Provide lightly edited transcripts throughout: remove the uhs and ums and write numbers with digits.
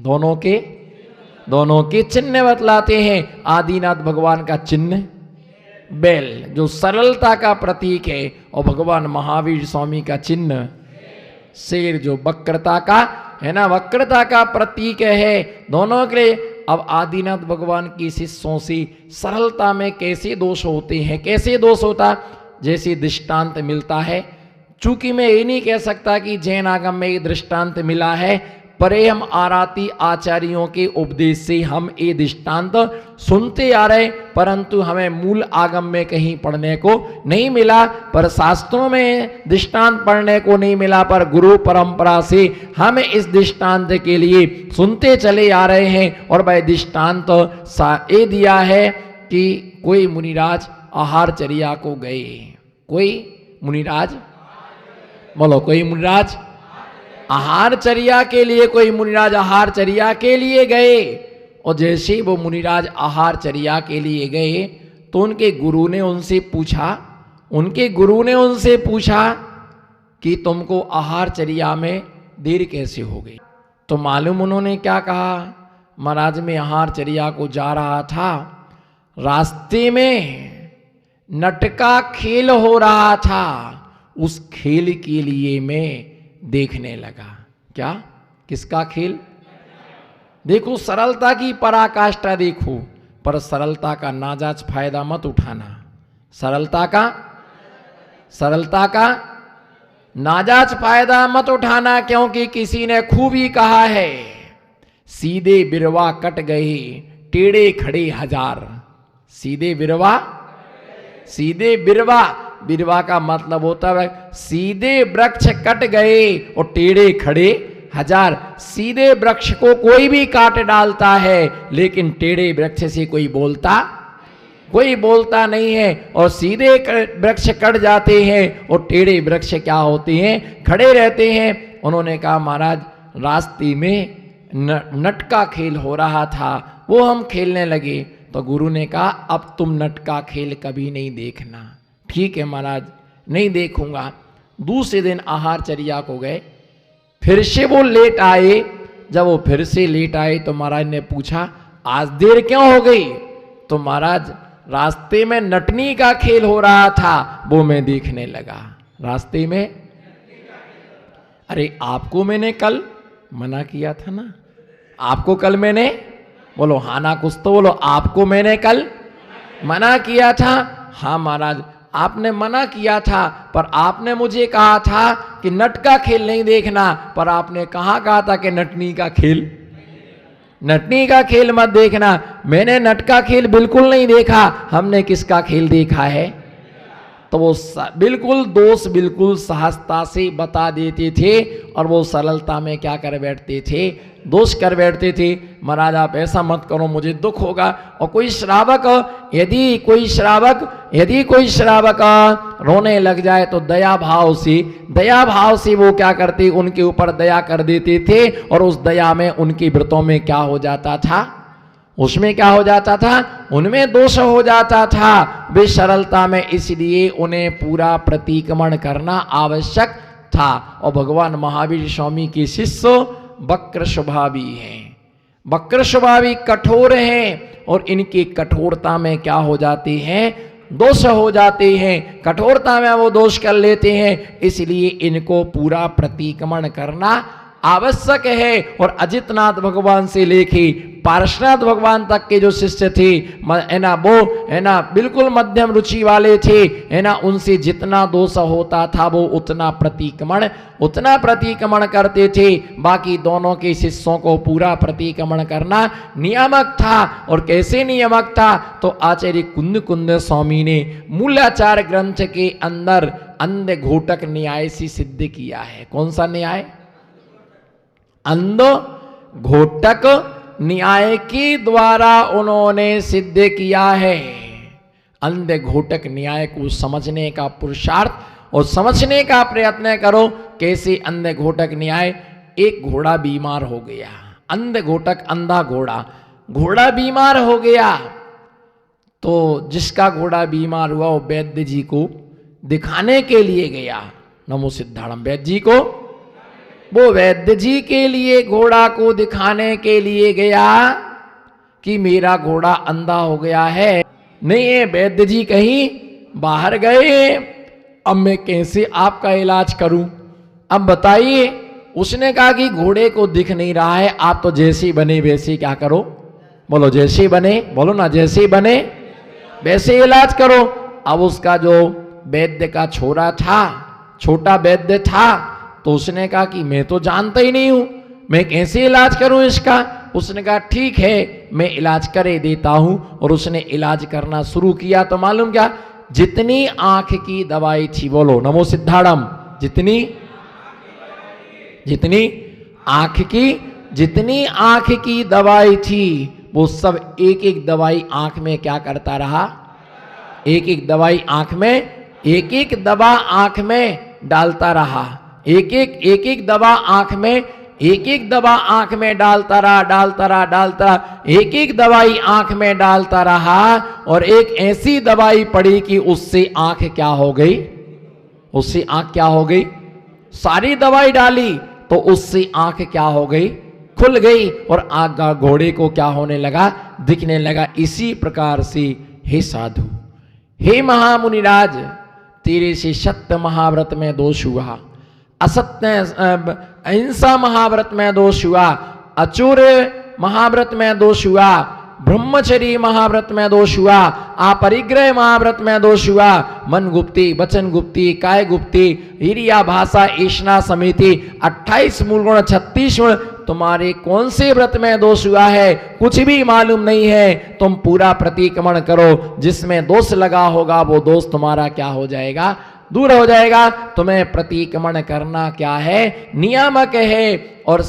दोनों के चिन्ह बतलाते हैं। आदिनाथ भगवान का चिन्ह बैल जो सरलता का प्रतीक है, और भगवान महावीर स्वामी का चिन्ह शेर जो वक्रता का है ना, वक्रता का प्रतीक है दोनों के लिए। अब आदिनाथ भगवान की शिष्यों से सरलता में कैसे दोष होते हैं, कैसे दोष होता, जैसे दृष्टांत मिलता है। चूंकि मैं ये नहीं कह सकता कि जैन आगम में ये दृष्टांत मिला है, पर हम आराती आचार्यों के उपदेश से हम ये दृष्टांत सुनते आ रहे, परंतु हमें मूल आगम में कहीं पढ़ने को नहीं मिला, पर शास्त्रों में दृष्टांत पढ़ने को नहीं मिला, पर गुरु परंपरा से हम इस दृष्टांत के लिए सुनते चले आ रहे हैं। और वह दृष्टांत ये दिया है कि कोई मुनिराज आहारचर्या को गए, कोई मुनिराज बोलो, कोई मुनिराज आहारचर्या के लिए, कोई मुनिराज आहारचर्या के लिए गए। और जैसे वो मुनिराज आहारचर्या के लिए गए तो उनके गुरु ने उनसे पूछा कि तुमको आहारचर्या में देर कैसे हो गई। तो मालूम उन्होंने क्या कहा, महाराज मैं आहारचर्या को जा रहा था, रास्ते में नटका खेल हो रहा था, उस खेल के लिए मैं देखने लगा। क्या, किसका खेल? देखो सरलता की पराकाष्ठा देखो, पर सरलता का नाजायज फायदा मत उठाना। सरलता का नाजायज फायदा मत उठाना, क्योंकि किसी ने खूब ही कहा है, सीधे बिरवा कट गए टेढ़े खड़े हजार। सीधे बिरवा का मतलब होता है सीधे वृक्ष कट गए और टेढ़े खड़े हजार। सीधे वृक्ष को कोई भी काट डालता है, लेकिन टेढ़े वृक्ष से कोई बोलता नहीं है। और सीधे वृक्ष कट जाते हैं और टेढ़े वृक्ष क्या होते हैं, खड़े रहते हैं। उन्होंने कहा महाराज रास्ते में नट का खेल हो रहा था, वो हम खेलने लगे। तो गुरु ने कहा अब तुम नट का खेल कभी नहीं देखना। ठीक है महाराज, नहीं देखूंगा। दूसरे दिन आहारचर्या को गए, फिर से वो लेट आए। जब वो फिर से लेट आए तो महाराज ने पूछा आज देर क्यों हो गई। तो महाराज रास्ते में नटनी का खेल हो रहा था, वो मैं देखने लगा। रास्ते में, अरे आपको मैंने कल मना किया था ना, आपको कल मैंने, बोलो हाँ ना, कुछ तो बोलो, आपको मैंने कल मना किया था। हाँ महाराज आपने मना किया था, पर आपने मुझे कहा था कि नट का खेल नहीं देखना, पर आपने कहाँ कहा था कि नटनी का खेल मत देखना। मैंने नट का खेल बिल्कुल नहीं देखा, हमने किसका खेल देखा है। तो वो बिल्कुल दोष बिल्कुल सहजता से बता देते थे, और वो सरलता में क्या कर बैठते थे, दोष कर बैठते थे। महाराज आप ऐसा मत करो, मुझे दुख होगा। और कोई श्रावक यदि कोई श्रावक रोने लग जाए तो दया भाव से वो क्या करते, उनके ऊपर दया कर देते थे। और उस दया में उनके व्रतों में क्या हो जाता था, उसमें क्या हो जाता था, उनमें दोष हो जाता था। वे सरलता में, इसलिए उन्हें पूरा प्रतिक्रमण करना आवश्यक था। और भगवान महावीर स्वामी के शिष्य वक्र स्वभावी हैं, वक्र स्वभावी कठोर हैं, और इनकी कठोरता में क्या हो जाते हैं, दोष हो जाते हैं। कठोरता में वो दोष कर लेते हैं, इसलिए इनको पूरा प्रतिक्रमण करना आवश्यक है। और अजितनाथ भगवान से लेके पार्श्वनाथ भगवान तक के जो शिष्य थे है ना, वो है ना बिल्कुल मध्यम रुचि वाले थे, है ना, उनसे जितना दोष होता था वो उतना प्रतिक्रमण करते थे। बाकी दोनों के शिष्यों को पूरा प्रतिक्रमण करना नियामक था। और कैसे नियामक था, तो आचार्य कुंद स्वामी ने मूलाचार ग्रंथ के अंदर अंध घोटक न्याय से सिद्ध किया है। कौन सा न्याय? अंध घोटक न्याय के द्वारा उन्होंने सिद्ध किया है। अंध घोटक न्याय को समझने का पुरुषार्थ और समझने का प्रयत्न करो। कैसे अंध घोटक न्याय, एक घोड़ा बीमार हो गया, अंध घोटक अंधा घोड़ा बीमार हो गया। तो जिसका घोड़ा बीमार हुआ वो वैद्य जी को दिखाने के लिए गया। नमो सिद्धाणम। वैद्य जी को, वो वैद्य जी के लिए घोड़ा को दिखाने के लिए गया कि मेरा घोड़ा अंधा हो गया है। नहीं, ये वैद्य जी कहीं बाहर गए, अब मैं कैसे आपका इलाज करूं? अब बताइए। उसने कहा कि घोड़े को दिख नहीं रहा है, आप तो जैसे बने वैसे क्या करो, बोलो जैसे बने, बोलो ना जैसे बने वैसे इलाज करो। अब उसका जो वैद्य का छोरा था, छोटा वैद्य था, तो उसने कहा कि मैं तो जानता ही नहीं हूं, मैं कैसे इलाज करूं इसका? उसने कहा ठीक है, मैं इलाज करे देता हूं। और उसने इलाज करना शुरू किया। तो मालूम क्या, जितनी आंख की दवाई थी, बोलो नमो सिद्धाणम, जितनी आंख की दवाई थी, वो सब एक एक दवाई आंख में क्या करता रहा, एक एक दवाई आंख में, एक एक दवा आंख में डालता रहा, एक एक दवा आंख में, एक एक दवा आंख में डालता रहा, एक एक दवाई आंख में डालता रहा। और एक ऐसी दवाई पड़ी कि उससे आंख क्या हो गई, उससे आंख क्या हो गई, सारी दवाई डाली तो उससे आंख क्या हो गई, खुल गई। और आंख घोड़े को क्या होने लगा, दिखने लगा। इसी प्रकार से हे साधु, हे महामुनिराज, तेरे से सत्य महाव्रत में दोष हुआ, असत्य अहिंसा महाव्रत में दोष हुआ, अचूर महाव्रत में दोष हुआ, ब्रह्मचर्य महाव्रत में दोष हुआ, अपरिग्रह महाव्रत में दोष हुआ, मन गुप्ती, वचन गुप्ती, काय गुप्ती, हिरिया भाषा ईशना समिति, 28 मूल गुण 36 गुण, तुम्हारे कौन से व्रत में दोष हुआ है कुछ भी मालूम नहीं है। तुम पूरा प्रतिक्रमण करो, जिसमें दोष लगा होगा वो दोष तुम्हारा क्या हो जाएगा, दूर हो जाएगा। तुम्हें प्रतिक्रमण करना क्या है, नियामक है। और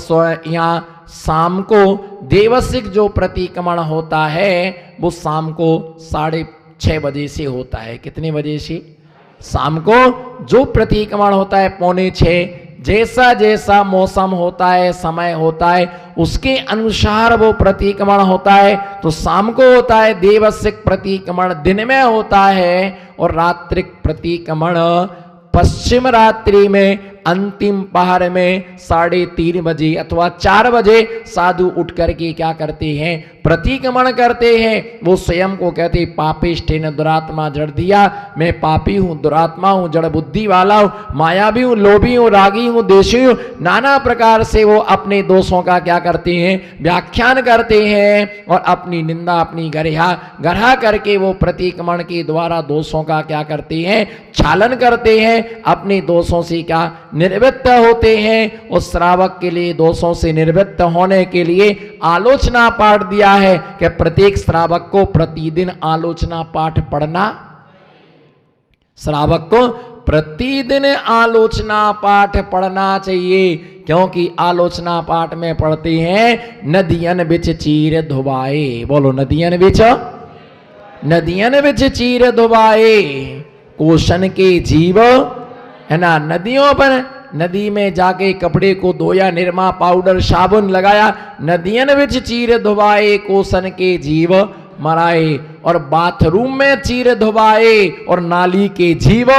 यहाँ शाम को देवसिक जो प्रतिक्रमण होता है वो शाम को 6:30 बजे से होता है। कितने बजे से? शाम को जो प्रतिक्रमण होता है 5:45। जैसा जैसा मौसम होता है, समय होता है, उसके अनुसार वो प्रतिक्रमण होता है। तो शाम को होता है देवसिक प्रतिक्रमण, दिन में होता है। और रात्रिक प्रतिक्रमण पश्चिम रात्रि में अंतिम पहर में 3:30 बजे अथवा 4 बजे साधु उठ करके क्या करते हैं, प्रतिक्रमण करते हैं। वो स्वयं को कहते पापिष्ठेन दुरात्मा जड़ दिया, मैं पापी हूँ, दुरात्मा हूँ, जड़ बुद्धि वाला हूँ, मायावी हूँ, लोभी हूँ, रागी हूँ, देशी हूँ। नाना प्रकार से वो अपने दोषों का क्या करते हैं, व्याख्यान करते हैं। और अपनी निंदा, अपनी गढ़ा करके वो प्रतिक्रमण के द्वारा दोषों का क्या करते हैं, छालन करते हैं, अपने दोषों से क्या निर्वृत्त होते हैं। उस श्रावक के लिए दोषों से निर्वृत्त होने के लिए आलोचना पाठ दिया है कि प्रत्येक श्रावक को प्रतिदिन आलोचना पाठ पढ़ना, श्रावक को प्रतिदिन आलोचना पाठ पढ़ना चाहिए। क्योंकि आलोचना पाठ में पढ़ते हैं नदियन बिच चीर धुबाए, बोलो नदियन बिच चीर धुबाए, कोशन के जीव है ना, नदियों पर, नदी में जाके कपड़े को धोया, निरमा पाउडर साबुन लगाया, नदियन बिच चीर धुबाए, कोसन के जीव मराए। और बाथरूम में चीर धुबाए और नाली के जीव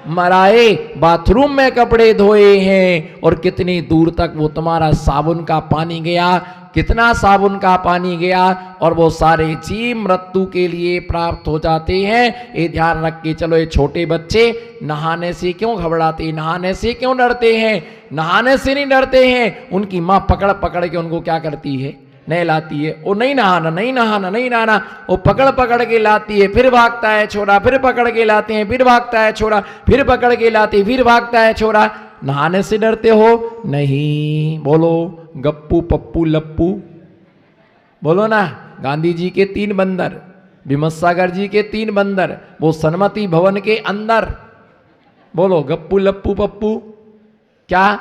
मराए। बाथरूम में कपड़े धोए हैं और कितनी दूर तक वो तुम्हारा साबुन का पानी गया, कितना साबुन का पानी गया, और वो सारे जीव मृत्यु के लिए प्राप्त हो जाते हैं। ये ध्यान रख के चलो। ये छोटे बच्चे नहाने से क्यों घबराते, नहाने से क्यों डरते हैं? नहाने से नहीं डरते हैं, उनकी माँ पकड़ पकड़ के उनको क्या करती है, नहलाती है। वो नहीं नहाना, वो पकड़ पकड़ के लाती है, फिर भागता है छोरा, फिर पकड़ के लाते हैं, फिर भागता है छोरा, फिर पकड़ के लाती, फिर भागता है छोरा। नहाने से डरते हो? नहीं। बोलो गप्पू पप्पू लप्पू, बोलो ना। गांधी जी के 3 बंदर, विमत जी के 3 बंदर, वो सन्मति भवन के अंदर, बोलो गप्पू लप्पू पप्पू। क्या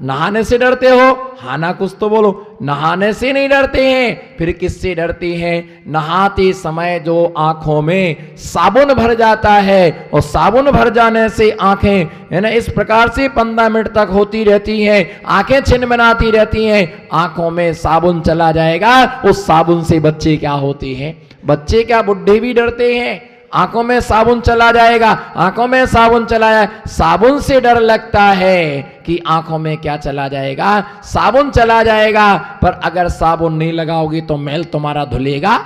नहाने से डरते हो? हाँ ना, कुछ तो बोलो। नहाने से नहीं डरते हैं, फिर किससे डरते हैं? नहाते समय जो आंखों में साबुन भर जाता है, और साबुन भर जाने से आंखें है ना इस प्रकार से 15 मिनट तक होती रहती हैं, आंखें छिनमिनाती रहती हैं, आंखों में साबुन चला जाएगा। उस साबुन से बच्चे क्या होते हैं? बच्चे क्या, बुढ़े भी डरते हैं। आंखों में साबुन चला जाएगा, आंखों में साबुन चला जाए, साबुन से डर लगता है कि आंखों में क्या चला जाएगा, साबुन चला जाएगा। पर अगर साबुन नहीं लगाओगी तो मैल तुम्हारा धुलेगा,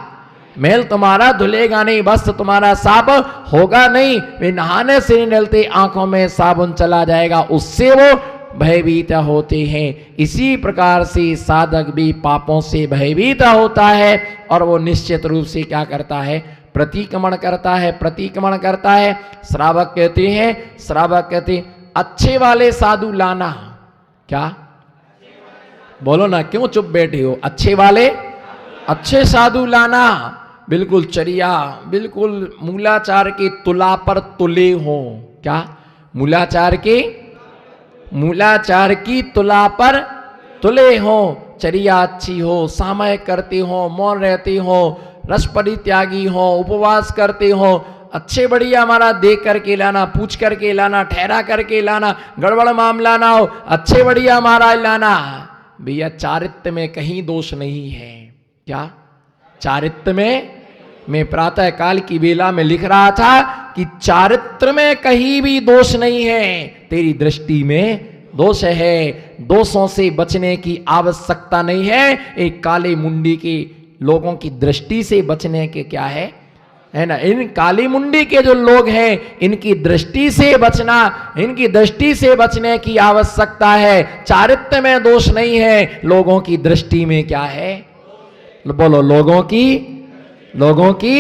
मैल तुम्हारा धुलेगा नहीं, बस तुम्हारा साफ होगा नहीं। वे नहाने से नहीं डलते, आंखों में साबुन चला जाएगा, उससे वो भयभीत होते हैं। इसी प्रकार से साधक भी पापों से भयभीत होता है और वो निश्चित रूप से क्या करता है, प्रतिक्रमण करता है, प्रतिक्रमण करता है। श्रावक कहते हैं, श्रावक कहते हैं अच्छे वाले साधु लाना। क्या बोलो ना, क्यों चुप बैठे हो? अच्छे वाले, अच्छे साधु लाना, बिल्कुल चरिया, बिल्कुल मूलाचार के तुला पर तुले हो। क्या? मूलाचार के, मूलाचार की तुला पर तुले हो, चरिया अच्छी हो, सामयिक करते हो, मौन रहते हो, रस परित्यागी हो, उपवास करते हो, अच्छे बढ़िया हमारा देख करके लाना, पूछ करके लाना, ठहरा करके लाना, गड़बड़ मामला ना हो, अच्छे बढ़िया हमारा लाना। भैया चारित्र में कहीं दोष नहीं है। क्या? चारित्र में, मैं प्रातः काल की बेला में लिख रहा था कि चारित्र में कहीं भी दोष नहीं है, तेरी दृष्टि में दोष है। दोषों से बचने की आवश्यकता नहीं है। एक काले मुंडी के लोगों की दृष्टि से बचने के क्या है ना, इन काली मुंडी के जो लोग हैं इनकी दृष्टि से बचना, इनकी दृष्टि से बचने की आवश्यकता है। चारित्र में दोष नहीं है, लोगों की दृष्टि में क्या है? बोलो, लोगों की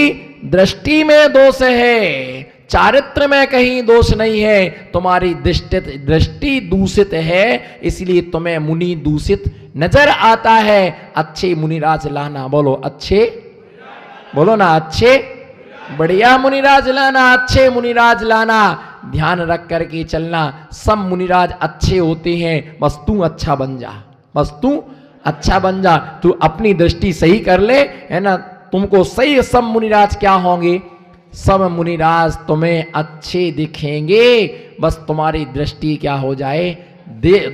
दृष्टि में दोष है, चारित्र में कहीं दोष नहीं है। तुम्हारी दृष्टि दूषित है, इसलिए तुम्हें मुनि दूषित नजर आता है। अच्छे मुनिराज लाना। बोलो अच्छे, बोलो ना अच्छे, बढ़िया मुनिराज लाना, अच्छे मुनिराज लाना। ध्यान रख करके चलना, सब मुनिराज अच्छे होते हैं, बस तू अच्छा बन जा, बस तू अच्छा बन जा। तू अपनी दृष्टि सही कर ले, है ना, तुमको सही सब मुनिराज क्या होंगे, सब मुनिराज तुम्हें अच्छे दिखेंगे, बस तुम्हारी दृष्टि क्या हो जाए,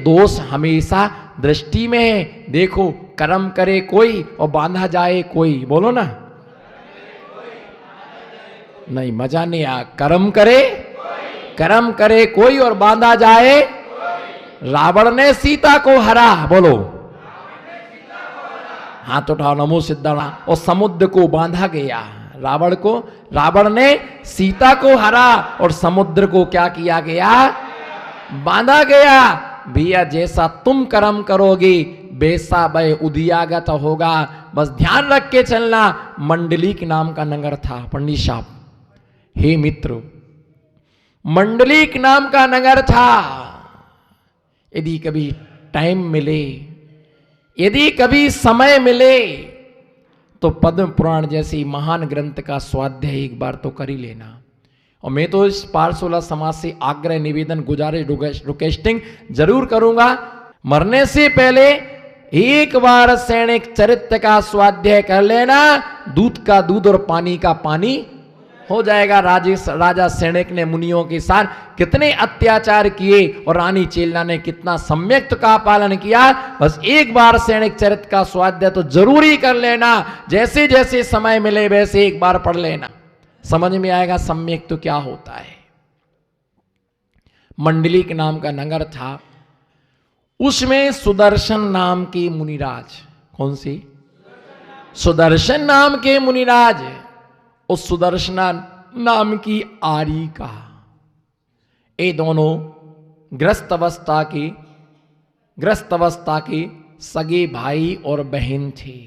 दोष हमेशा दृष्टि में है। देखो, कर्म करे कोई और बांधा जाए कोई। बोलो ना, नहीं मजा नहीं आया। कर्म करे कोई और बांधा जाए। रावण ने सीता को हरा। बोलो, हाथ उठाओ, नमो सिद्धाणा। और समुद्र को बांधा गया। रावण ने सीता को हरा और समुद्र को क्या किया गया, बांधा गया। भैया जैसा तुम कर्म करोगे वैसा भय उदियागत होगा, बस ध्यान रख के चलना। मंडलीक नाम का नगर था पंडित साहब, हे मित्र, मंडलीक नाम का नगर था। यदि कभी टाइम मिले, यदि कभी समय मिले तो पद्म पुराण जैसी महान ग्रंथ का स्वाध्याय एक बार तो कर ही लेना। और मैं तो इस पारसोला समाज से आग्रह, निवेदन, गुजारिश, रिक्वेस्टिंग जरूर करूंगा, मरने से पहले एक बार सैनिक चरित्र का स्वाध्याय कर लेना। दूध का दूध और पानी का पानी हो जाएगा। राजा सैनिक ने मुनियों के साथ कितने अत्याचार किए और रानी चेल्ला ने कितना सम्यक का पालन किया। बस एक बार सैनिक चरित्र का स्वाध्याय तो जरूरी कर लेना। जैसे जैसे समय मिले वैसे एक बार पढ़ लेना, समझ में आएगा सम्यक तो क्या होता है। मंडली के नाम का नगर था, उसमें सुदर्शन नाम के मुनिराज, कौन सी? सुदर्शन नाम के मुनिराज, उस सुदर्शना नाम की आरी का, ये दोनों ग्रस्त अवस्था के सगे भाई और बहन थे।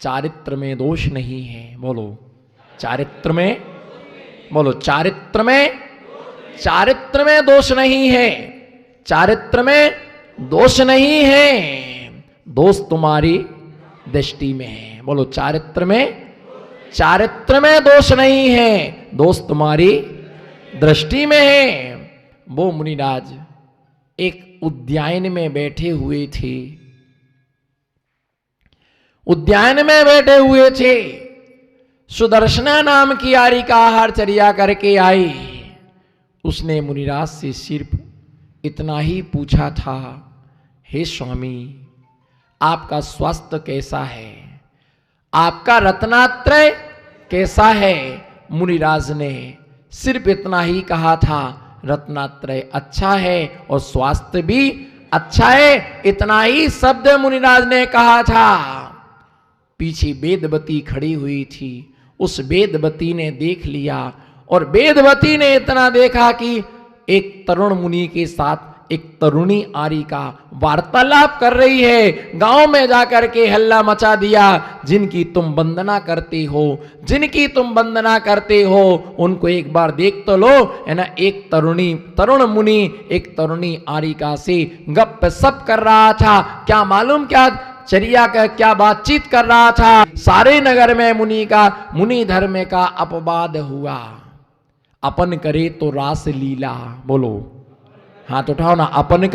चारित्र में दोष नहीं है। बोलो चारित्र में, बोलो चारित्र में दोष नहीं है। चारित्र में दोष नहीं है, दोष तुम्हारी दृष्टि में है। बोलो चारित्र में दोष नहीं है, दोष तुम्हारी दृष्टि में है। वो मुनिराज एक उद्यान में बैठे हुए थे, उद्यान में बैठे हुए थे। सुदर्शना नाम की आरी का आहार चर्या करके आई। उसने मुनिराज से सिर्फ इतना ही पूछा था, हे स्वामी आपका स्वास्थ्य कैसा है, आपका रत्नात्रय कैसा है, मुनिराज ने सिर्फ इतना ही कहा था, रत्नात्रय अच्छा है और स्वास्थ्य भी अच्छा है, इतना ही शब्द मुनिराज ने कहा था। पीछे वेदवती खड़ी हुई थी, उस वेदवती ने देख लिया और वेदवती ने इतना देखा कि एक तरुण मुनि के साथ एक तरुणी आरिका वार्तालाप कर रही है। गांव में जाकर के हल्ला मचा दिया, जिनकी तुम वंदना करते हो, जिनकी तुम वंदना करते हो, उनको एक बार देख तो लो, है ना। एक तरुण मुनि एक तरुणी आरिका से गप सप कर रहा था। क्या मालूम क्या चर्या का क्या बातचीत कर रहा था। सारे नगर में मुनि धर्म का अपवाद हुआ। अपन करे तो रास लीला, बोलो हाथ उठाओ ना। अपन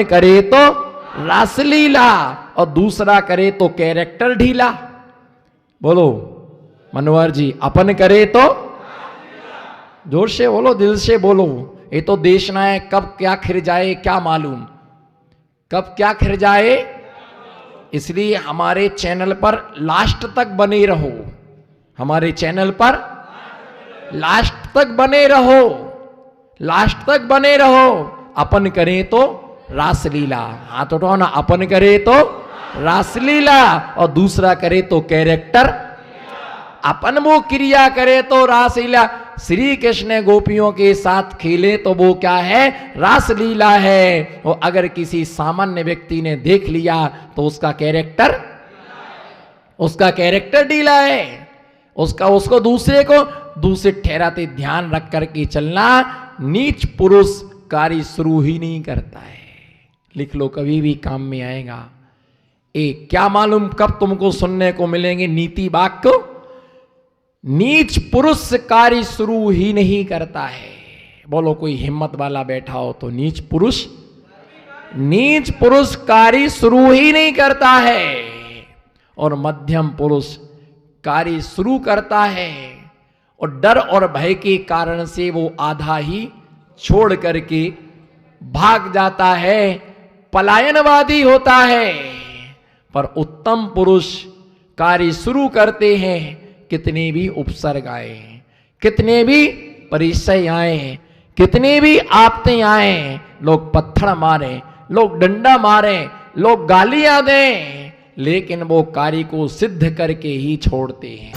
करे तो रासलीला और दूसरा करे तो कैरेक्टर ढीला। बोलो मनोहर जी, अपन करे तो, जोर से बोलो, दिल से बोलो। ये तो देश ना है, कब क्या खिर जाए क्या मालूम, कब क्या खिर जाए। इसलिए हमारे चैनल पर लास्ट तक बने रहो, हमारे चैनल पर लास्ट तक बने रहो, लास्ट तक बने रहो। अपन करें तो रासलीला, हाथ उठाओ ना। अपन करे तो रासलीला और दूसरा करे तो कैरेक्टर। अपन वो क्रिया करे तो रासलीला। श्री कृष्ण गोपियों के साथ खेले तो वो क्या है, रासलीला है। और अगर किसी सामान्य व्यक्ति ने देख लिया तो उसका कैरेक्टर ढीला है। उसको दूसरे ठहराते ध्यान रख करके चलना। नीच पुरुष कार्य शुरू ही नहीं करता है। लिख लो, कभी भी काम में आएगा। क्या मालूम कब तुमको सुनने को मिलेंगे नीति वाक्य। नीच पुरुष कार्य शुरू ही नहीं करता है। बोलो कोई हिम्मत वाला बैठा हो तो नीच पुरुष कार्य शुरू ही नहीं करता है। और मध्यम पुरुष कार्य शुरू करता है और डर और भय के कारण से वो आधा ही छोड़ करके भाग जाता है, पलायनवादी होता है। पर उत्तम पुरुष कार्य शुरू करते हैं, कितने भी उपसर्ग आए, कितने भी परिचय आए, कितने भी आपते आए, लोग पत्थर मारे, लोग डंडा मारे, लोग गालियां दें, लेकिन वो कार्य को सिद्ध करके ही छोड़ते हैं।